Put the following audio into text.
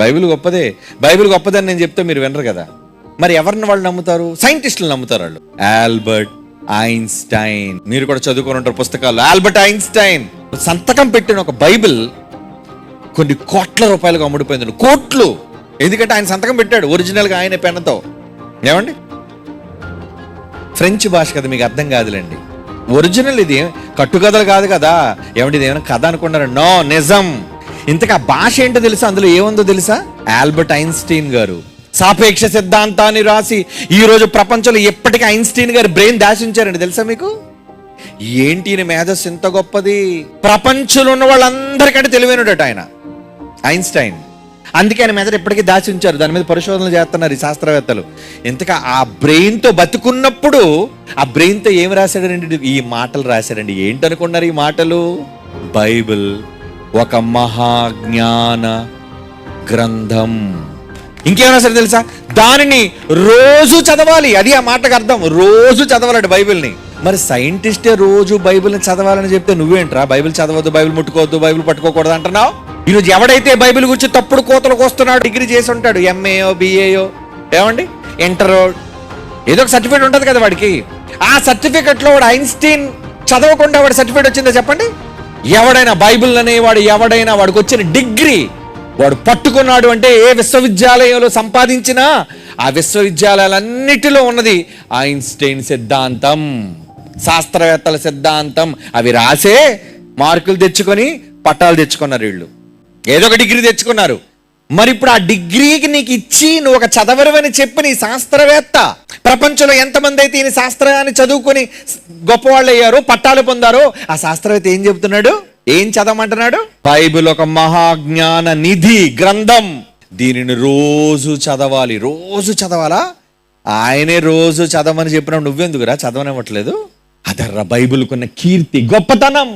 Bible గొప్పదే. Bible గొప్పదని నేను చెప్తే మీరు వినరు కదా. మరి ఎవరిని వాళ్ళు నమ్ముతారు? సైంటిస్టులు నమ్ముతారు. వాళ్ళు ఆల్బర్ట్ ఐన్స్టైన్, మీరు కూడా చదువుకొని ఉంటారు పుస్తకాలు. ఆల్బర్ట్ ఐన్స్టైన్ సంతకం పెట్టిన ఒక బైబిల్ కొన్ని కోట్ల రూపాయలకు అమ్ముడిపోయింది. కోట్లు. ఎందుకంటే ఆయన సంతకం పెట్టాడు ఒరిజినల్గా ఆయన పెన్నుతో. ఏమండి, ఫ్రెంచ్ భాష కదా, మీకు అర్థం కాదులేండి. ఒరిజినల్ ఇది, కట్టుకథలు కాదు కదా. ఏమంటే ఇది ఏమైనా కథ అనుకున్నారు? నో, నిజం. ఇంతకు ఆ భాష ఏంటో తెలుసా? అందులో ఏముందో తెలుసా? ఆల్బర్ట్ ఐన్స్టీన్ గారు సాపేక్ష సిద్ధాంతాన్ని రాసి ఈ రోజు ప్రపంచంలో ఎప్పటికీ ఐన్స్టీన్ గారు బ్రెయిన్ దాచించారండి. తెలుసా మీకు? ఏంటి మేధస్సు ఎంత గొప్పది! ప్రపంచంలో ఉన్న వాళ్ళందరికంటే తెలివైనడట ఆయన ఐన్స్టైన్. అందుకే ఆయన మెదడు ఎప్పటికీ దాచి ఉంచారు. దాని మీద పరిశోధనలు చేస్తున్నారు ఈ శాస్త్రవేత్తలు. ఇంతగా ఆ బ్రెయిన్తో బతుకున్నప్పుడు ఆ బ్రెయిన్తో ఏమి రాశాడండి? ఈ మాటలు రాశాడండి. ఏంటనుకున్నారు ఈ మాటలు? బైబిల్ ఒక మహాజ్ఞాన గ్రంథం. ఇంకేమైనా సరే తెలుసా? దానిని రోజు చదవాలి. అది ఆ మాటకు అర్థం. రోజు చదవాలండి బైబిల్ని. మరి సైంటిస్టే రోజు బైబిల్ని చదవాలని చెప్తే నువ్వేంట్రా బైబిల్ చదవద్దు, బైబిల్ ముట్టుకోవద్దు, బైబిల్ పట్టుకోకూడదు అంటున్నావు? ఈరోజు ఎవడైతే బైబిల్ గురించి తప్పుడు కోతలకు వస్తున్నాడు, డిగ్రీ చేసి ఉంటాడు, ఎంఏయో బిఏయో, ఏమండి ఇంటరో, ఏదో ఒక సర్టిఫికేట్ ఉంటుంది కదా వాడికి. ఆ సర్టిఫికెట్లో వాడు ఐన్స్టీన్ చదవకుండా వాడి సర్టిఫికేట్ వచ్చిందో చెప్పండి? ఎవడైనా బైబిల్ అనేవాడు, ఎవడైనా వాడికి వచ్చిన డిగ్రీ వాడు పట్టుకున్నాడు అంటే ఏ విశ్వవిద్యాలయంలో సంపాదించినా ఆ విశ్వవిద్యాలయాలన్నిటిలో ఉన్నది ఐన్స్టైన్ సిద్ధాంతం, శాస్త్రవేత్తల సిద్ధాంతం. అవి రాసే మార్కులు తెచ్చుకొని పట్టాలు తెచ్చుకున్నారు వీళ్ళు. ఏదో ఒక డిగ్రీ తెచ్చుకున్నారు. మరి ఇప్పుడు ఆ డిగ్రీకి నీకు ఇచ్చి నువ్వు ఒక చదవరవని చెప్పి నీ శాస్త్రవేత్త, ప్రపంచంలో ఎంతమంది అయితే ఈ శాస్త్రాన్ని చదువుకొని గొప్పవాళ్ళు అయ్యారో, పట్టాలు పొందారో, ఆ శాస్త్రవేత్త ఏం చెబుతున్నాడు? ఏం చదవమంటున్నాడు? బైబిల్ ఒక మహాజ్ఞాన నిధి గ్రంథం. దీనిని రోజు చదవాలి. రోజు చదవాలా? ఆయనే రోజు చదవమని చెప్పినప్పుడు నువ్వెందుకురా చదవనివ్వట్లేదు? అదర్రా బైబిల్కున్న కీర్తి, గొప్పతనం.